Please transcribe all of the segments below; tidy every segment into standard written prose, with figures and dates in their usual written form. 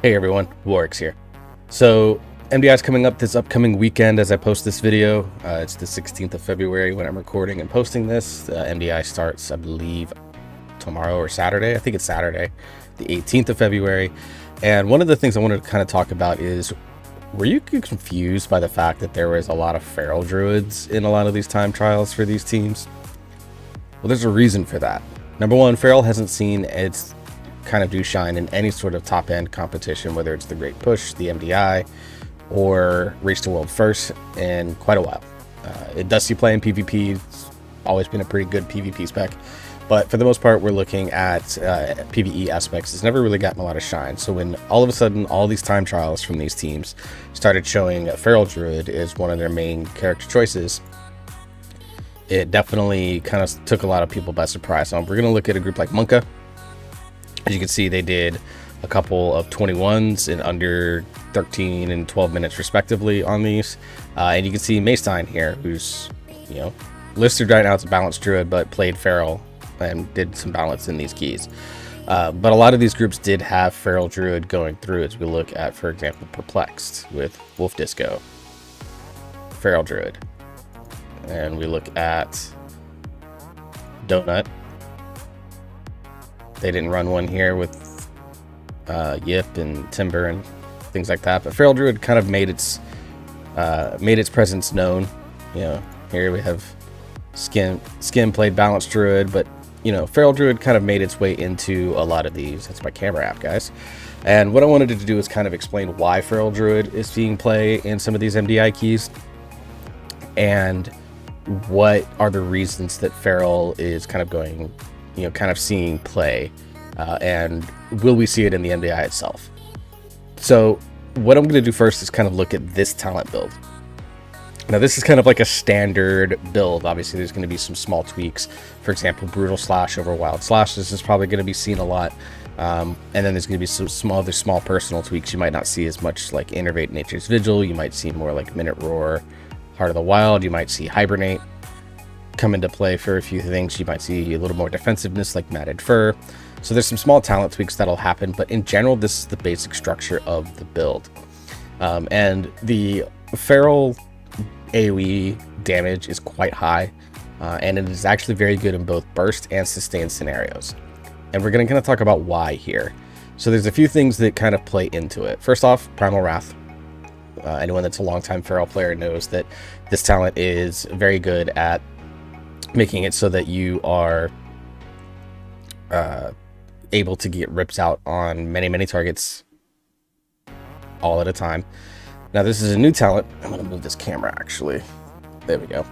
Hey everyone, Warwick's here. So MDI is coming up this upcoming weekend as I post this video. It's the 16th of February when I'm recording and posting this. MDI starts, I believe, tomorrow or Saturday. I think it's Saturday, the 18th of February. And one of the things I wanted to kind of talk about is, were you confused by the fact that there was a lot of feral druids in a lot of these time trials for these teams? Well, there's a reason for that. Number one, feral hasn't seen its kind of do shine in any sort of top end competition, whether it's the Great Push, the MDI, or Race to World First, in quite a while. It does see play in PvP. It's always been a pretty good PvP spec, but for the most part, we're looking at PvE aspects. It's never really gotten a lot of shine. So when all of a sudden all these time trials from these teams started showing a feral druid is one of their main character choices, it definitely kind of took a lot of people by surprise. So we're going to look at a group like Monka. As you can see, they did a couple of 21s in under 13 and 12 minutes respectively on these. And you can see Maystein here, who's, listed right now as a balanced druid, but played feral and did some balance in these keys. But a lot of these groups did have feral druid going through, as we look at, for example, Perplexed with Wolf Disco, feral druid. And we look at Donut. They didn't run one here with Yip and Timber and things like that, but feral druid kind of made its presence known. Here we have Skim played balanced druid, but feral druid kind of made its way into a lot of these. That's my camera app, guys. And what I wanted to do is kind of explain why feral druid is seeing play in some of these MDI keys, and what are the reasons that feral is kind of going, kind of seeing play, and will we see it in the MDI itself? So what I'm going to do first is kind of look at this talent build. Now, this is kind of like a standard build. Obviously, there's going to be some small tweaks. For example, Brutal Slash over Wild Slash. This is probably going to be seen a lot. And then there's going to be some other small personal tweaks. You might not see as much, like Innervate Nature's Vigil. You might see more like Minute Roar, Heart of the Wild. You might see Hibernate come into play for a few things. You might see a little more defensiveness like Matted Fur. So there's some small talent tweaks that'll happen, but in general, this is the basic structure of the build. And the feral AoE damage is quite high, and it is actually very good in both burst and sustained scenarios. And we're going to kind of talk about why here. So there's a few things that kind of play into it. First off, Primal Wrath. Anyone that's a longtime feral player knows that this talent is very good at making it so that you are able to get rips out on many targets all at a time. Now, this is a new talent. I'm going to move this camera, actually. There we go.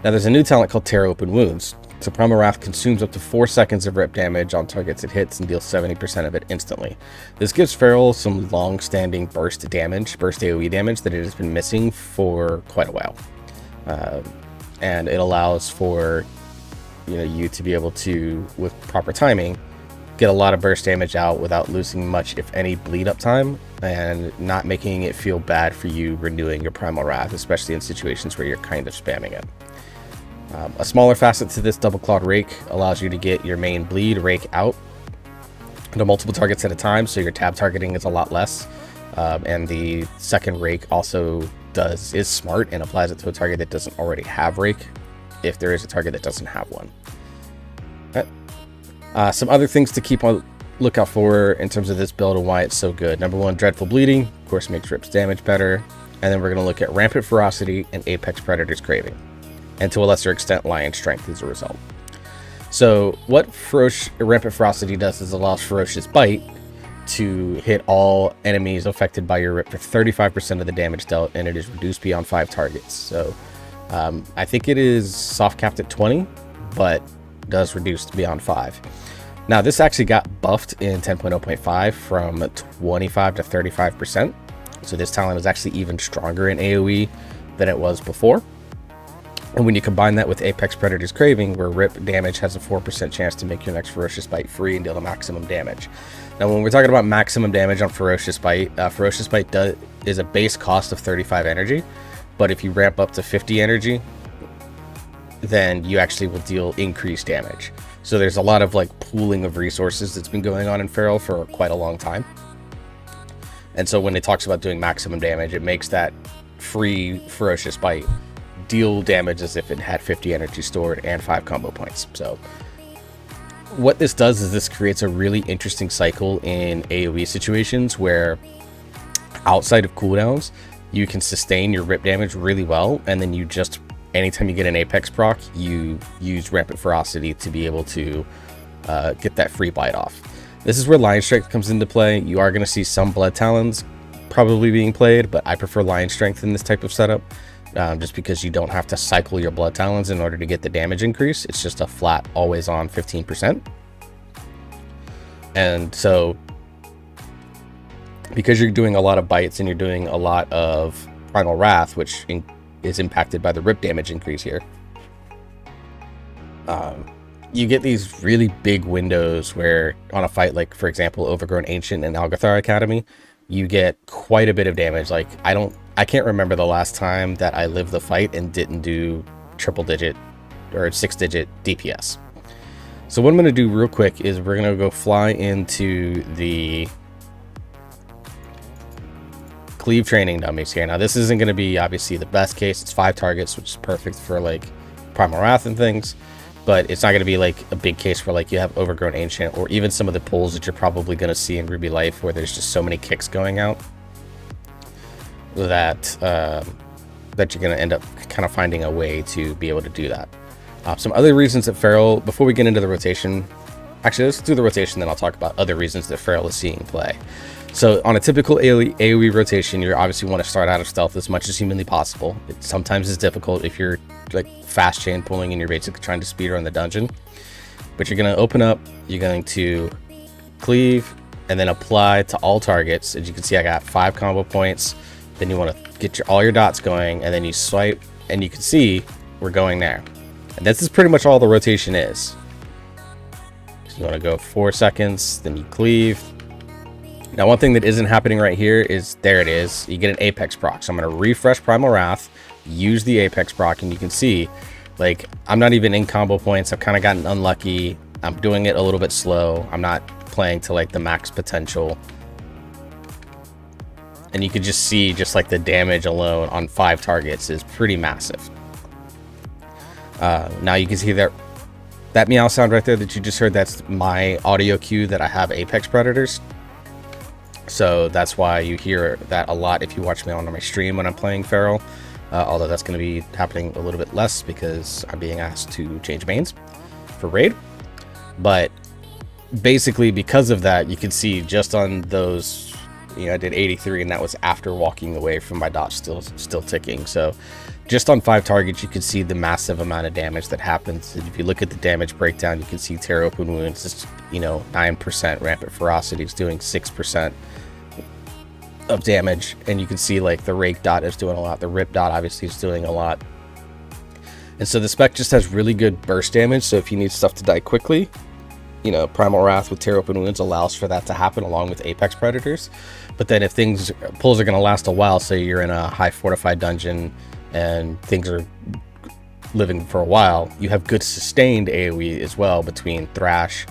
Now, there's a new talent called Tear Open Wounds. So Primal Wrath consumes up to 4 seconds of rip damage on targets it hits and deals 70% of it instantly. This gives feral some long-standing burst AoE damage that it has been missing for quite a while. And it allows for you to be able to, with proper timing, get a lot of burst damage out without losing much, if any, bleed up time, and not making it feel bad for you renewing your Primal Wrath, especially in situations where you're kind of spamming it. A smaller facet to this Double Clawed Rake allows you to get your main bleed rake out to multiple targets at a time, so your tab targeting is a lot less. And the second rake also is smart and applies it to a target that doesn't already have rake, if there is a target that doesn't have one. Some other things to keep on lookout for in terms of this build and why it's so good. Number one, Dreadful Bleeding, of course, makes rips damage better. And then we're going to look at Rampant Ferocity and Apex Predator's Craving, and to a lesser extent, Lion Strength as a result. So what Rampant Ferocity does is allows Ferocious Bite to hit all enemies affected by your rip for 35% of the damage dealt, and it is reduced beyond 5 targets. So I think it is soft capped at 20, but does reduce beyond 5. Now, this actually got buffed in 10.0.5 from 25 to 35%. So this talent is actually even stronger in AoE than it was before. And when you combine that with Apex Predator's Craving, where rip damage has a 4% chance to make your next Ferocious Bite free and deal the maximum damage. Now, when we're talking about maximum damage on Ferocious Bite is a base cost of 35 energy. But if you ramp up to 50 energy, then you actually will deal increased damage. So there's a lot of like pooling of resources that's been going on in Feral for quite a long time. And so when it talks about doing maximum damage, it makes that free Ferocious Bite deal damage as if it had 50 energy stored and 5 combo points. So what this does is this creates a really interesting cycle in AoE situations where outside of cooldowns, you can sustain your rip damage really well, and then you just, anytime you get an Apex proc, you use Rampant Ferocity to be able to get that free bite off. This is where Lion Strength comes into play. You are going to see some Blood Talons probably being played, but I prefer Lion Strength in this type of setup, just because you don't have to cycle your Blood Talons in order to get the damage increase. It's just a flat, always on 15%. And so because you're doing a lot of bites and you're doing a lot of Primal Wrath, which is impacted by the rip damage increase here, you get these really big windows where on a fight like, for example, Overgrown Ancient and Algathar Academy, you get quite a bit of damage. Like I can't remember the last time that I lived the fight and didn't do triple digit or 6-digit DPS. So what I'm going to do real quick is we're going to go fly into the Cleave training dummies here. Now this isn't going to be obviously the best case. It's 5 targets, which is perfect for like Primal Wrath and things, but it's not going to be like a big case where like you have Overgrown Ancient or even some of the pulls that you're probably going to see in Ruby Life where there's just so many kicks going out that that you're going to end up kind of finding a way to be able to do that. Some other reasons that Feral, before we get into the rotation, actually let's do the rotation, then I'll talk about other reasons that Feral is seeing play. So on a typical AoE rotation, you obviously want to start out of stealth as much as humanly possible. It sometimes is difficult if you're like fast chain pulling and you're basically trying to speedrun the dungeon. But you're going to open up, you're going to cleave, and then apply to all targets. As you can see, I got 5 combo points. Then you want to get all your dots going, and then you swipe, and you can see we're going there. And this is pretty much all the rotation is. So you want to go 4 seconds, then you cleave. Now, one thing that isn't happening right here is, there it is, you get an Apex proc. So I'm going to refresh Primal Wrath, use the Apex proc, and you can see, like, I'm not even in combo points. I've kind of gotten unlucky. I'm doing it a little bit slow. I'm not playing to, like, the max potential. And you can just see, just like the damage alone on 5 targets is pretty massive. Now you can see that meow sound right there that you just heard, that's my audio cue that I have Apex Predators. So that's why you hear that a lot if you watch me on my stream when I'm playing Feral. Although that's going to be happening a little bit less because I'm being asked to change mains for raid. But basically because of that, you can see just on those, you know, I did 83 and that was after walking away from my dots still ticking. So just on 5 targets, you can see the massive amount of damage that happens. And if you look at the damage breakdown, you can see tear open wounds, it's, you know, 9%, rampant ferocity is doing 6% of damage, and you can see like the rake dot is doing a lot, the rip dot obviously is doing a lot. And so the spec just has really good burst damage, so if you need stuff to die quickly, you know, Primal Wrath with tear open wounds allows for that to happen along with Apex Predators. But then if pulls are going to last a while, say you're in a high fortified dungeon and things are living for a while, you have good sustained AoE as well between Thrash,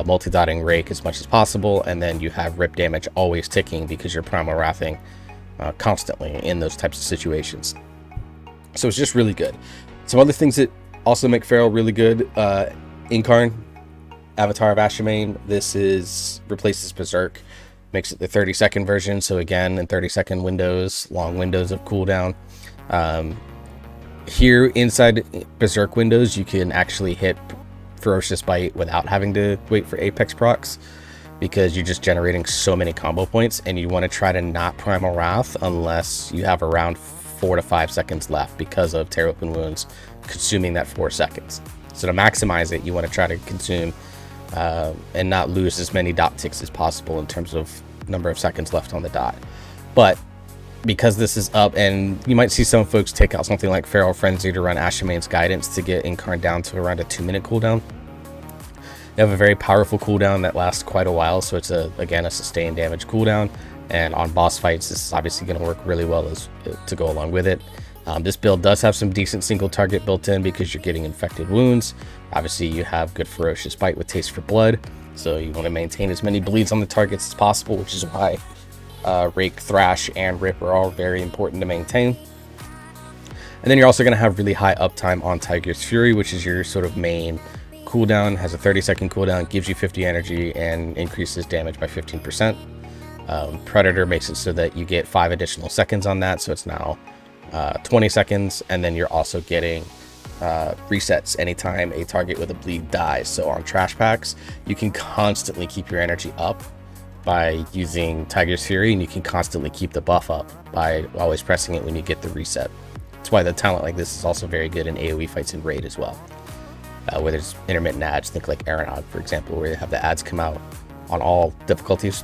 multi-dotting Rake as much as possible, and then you have rip damage always ticking because you're Primal Wrathing constantly in those types of situations. So it's just really good. Some other things that also make Feral really good, Incarn, Avatar of Ashamain. This replaces Berserk, makes it the 30-second version, so again in 30-second windows, long windows of cooldown. Here inside Berserk windows, you can actually hit Ferocious Bite without having to wait for Apex procs, because you're just generating so many combo points, and you want to try to not Primal Wrath unless you have around 4 to 5 seconds left because of tear open wounds consuming that 4 seconds. So to maximize it, you want to try to consume and not lose as many dot ticks as possible in terms of number of seconds left on the dot. But because this is up, and you might see some folks take out something like Feral Frenzy to run Ashamain's Guidance to get Incarn down to around a 2-minute cooldown. They have a very powerful cooldown that lasts quite a while, so it's again a sustained damage cooldown, and on boss fights this is obviously going to work really well to go along with it. This build does have some decent single target built in because you're getting infected wounds. Obviously you have good Ferocious Bite with Taste for Blood, so you want to maintain as many bleeds on the targets as possible, which is why Rake, Thrash, and Rip are all very important to maintain. And then you're also going to have really high uptime on Tiger's Fury, which is your sort of main cooldown. Has a 30-second cooldown, gives you 50 energy, and increases damage by 15%. Predator makes it so that you get 5 additional seconds on that, so it's now 20 seconds. And then you're also getting resets anytime a target with a bleed dies. So on trash packs, you can constantly keep your energy up by using Tiger's Fury, and you can constantly keep the buff up by always pressing it when you get the reset. That's why the talent like this is also very good in AoE fights in Raid as well, where there's intermittent ads. Think like Aeronog, for example, where you have the ads come out on all difficulties.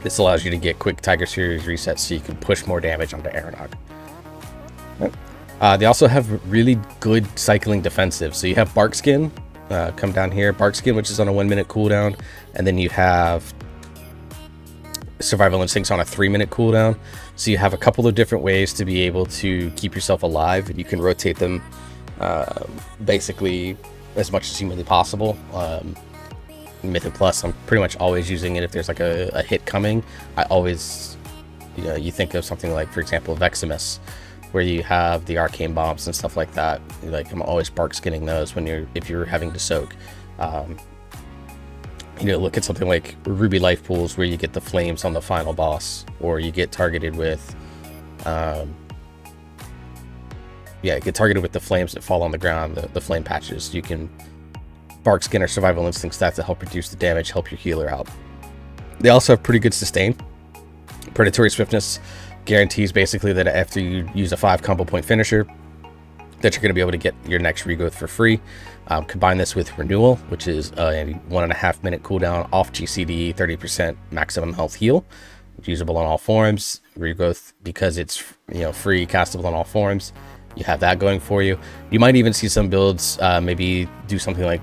This allows you to get quick Tiger's Fury resets so you can push more damage onto Aeronog. They also have really good cycling defensive. So you have Bark Skin, come down here, Bark Skin, which is on a 1-minute cooldown, and then you have Survival Instincts on a 3-minute cooldown. So you have a couple of different ways to be able to keep yourself alive, and you can rotate them basically as much as humanly possible. Mythic Plus, I'm pretty much always using it if there's like a hit coming. I always, you think of something like, for example, Veximus, where you have the arcane bombs and stuff like that. Like, I'm always bark skinning those if you're having to soak. Look at something like Ruby Life Pools, where you get the flames on the final boss, or you get targeted with get targeted with the flames that fall on the ground, the flame patches. You can Bark Skin or Survival Instinct stats to help reduce the damage, help your healer out. They also have pretty good sustain. Predatory Swiftness guarantees basically that after you use a 5 combo point finisher, that you're going to be able to get your next regrowth for free. Combine this with Renewal, which is a 1.5-minute cooldown off GCD, 30% maximum health heal, usable on all forms. Regrowth, because it's free, castable on all forms. You have that going for you. You might even see some builds maybe do something like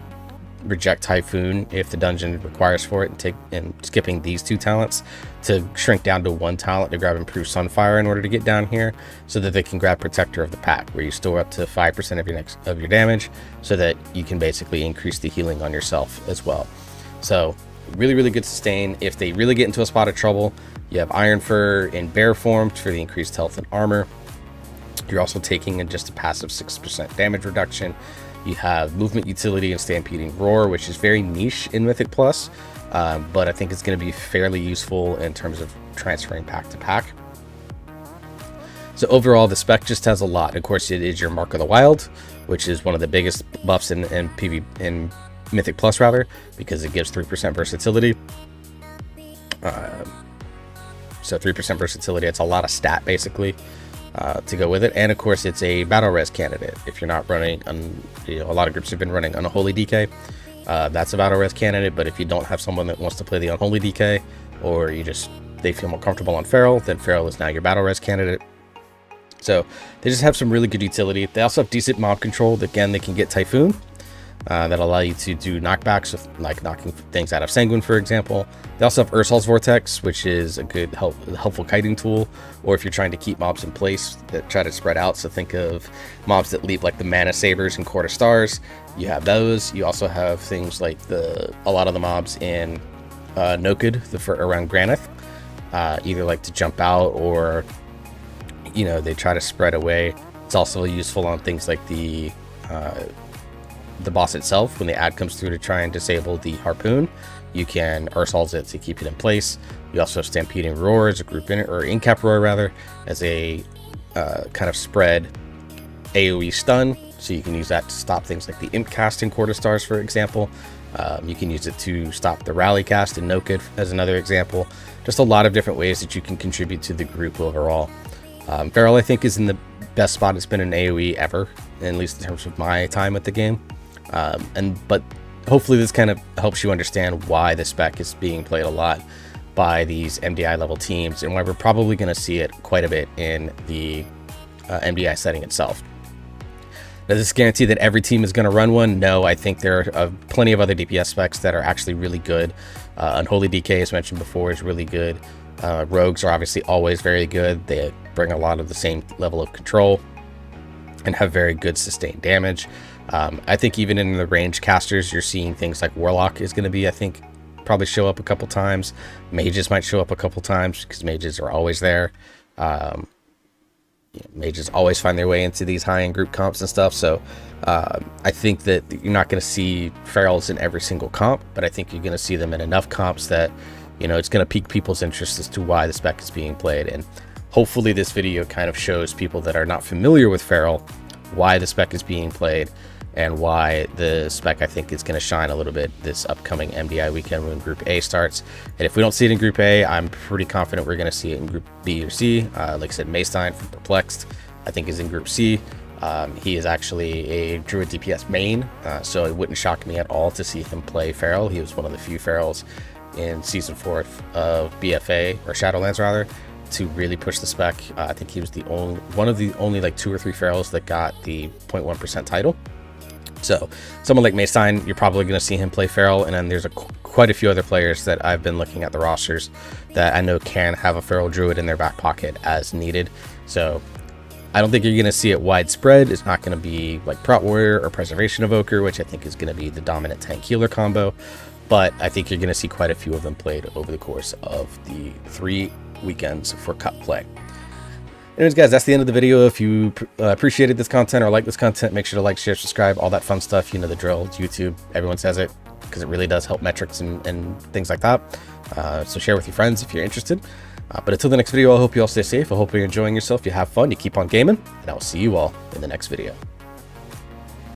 Reject Typhoon if the dungeon requires for it, and skipping these 2 talents to shrink down to 1 talent to grab Improved Sunfire in order to get down here, so that they can grab Protector of the Pack, where you store up to 5% of your damage, so that you can basically increase the healing on yourself as well. So really, really good sustain. If they really get into a spot of trouble, you have Iron Fur in bear form for the increased health and armor. You're also taking in just a passive 6% damage reduction. You have Movement Utility and Stampeding Roar, which is very niche in Mythic Plus, but I think it's going to be fairly useful in terms of transferring pack to pack. So overall, the spec just has a lot. Of course, it is your Mark of the Wild, which is one of the biggest buffs in Mythic Plus, because it gives 3% versatility. So 3% versatility, it's a lot of stat, basically. To go with it. And of course, it's a battle res candidate. If you're not running a lot of groups have been running Unholy DK, that's a battle res candidate. But if you don't have someone that wants to play the Unholy DK, or they feel more comfortable on Feral, then Feral is now your battle res candidate. So they just have some really good utility. They also have decent mob control. Again, they can get Typhoon, that allow you to do knockbacks, with like knocking things out of Sanguine, for example. They also have Ursol's Vortex, which is a good helpful kiting tool, or if you're trying to keep mobs in place that try to spread out. So think of mobs that leap like the Mana Sabers and Court of Stars. You have those. You also have things like a lot of the mobs in Nokid around Granith, either like to jump out, or they try to spread away. It's also useful on things like the boss itself. When the ad comes through to try and disable the harpoon, you can Ursol's it to keep it in place. You also have Stampeding Roar as a group Incap Roar rather, as a kind of spread AoE stun. So you can use that to stop things like the Imp cast in Court of Stars, for example. You can use it to stop the Rally cast in Nokid as another example. Just a lot of different ways that you can contribute to the group overall. Feral, I think, is in the best spot it's been in AoE ever, at least in terms of my time at the game. But hopefully this kind of helps you understand why the spec is being played a lot by these MDI level teams, and why we're probably going to see it quite a bit in the MDI setting itself. Does this guarantee that every team is going to run one? No, I think there are plenty of other DPS specs that are actually really good. Unholy DK, as mentioned before, is really good. Rogues are obviously always very good. They bring a lot of the same level of control and have very good sustained damage. I think even in the range casters, you're seeing things like Warlock is going to be, I think, probably show up a couple times. Mages might show up a couple times because mages are always there. Mages always find their way into these high-end group comps and stuff. So I think that you're not going to see ferals in every single comp, but I think you're going to see them in enough comps that, you know, it's going to pique people's interest as to why the spec is being played. And hopefully this video kind of shows people that are not familiar with feral why the spec is being played and why the spec, I think, is going to shine a little bit this upcoming MDI weekend when Group A starts. And if we don't see it in Group A, I'm pretty confident we're going to see it in Group B or C. Like I said, Maystein from Perplexed, I think, is in Group C. He is actually a druid DPS main, so it wouldn't shock me at all to see him play feral. He was one of the few ferals in Season 4 of BFA, or Shadowlands rather, to really push the spec. I think he was one of the only like 2 or 3 ferals that got the 0.1% title. So someone like Maystein, you're probably going to see him play feral, and then there's quite a few other players that I've been looking at the rosters that I know can have a feral druid in their back pocket as needed. So I don't think you're going to see it widespread. It's not going to be like Prot Warrior or Preservation Evoker, which I think is going to be the dominant tank healer combo, but I think you're going to see quite a few of them played over the course of the 3 weekends for cup play. Anyways, guys, that's the end of the video. If you appreciated this content or like this content, make sure to like, share, subscribe, all that fun stuff. You know the drill. It's YouTube. Everyone says it because it really does help metrics and things like that. So share with your friends if you're interested. But until the next video, I hope you all stay safe. I hope you're enjoying yourself. You have fun. You keep on gaming. And I'll see you all in the next video.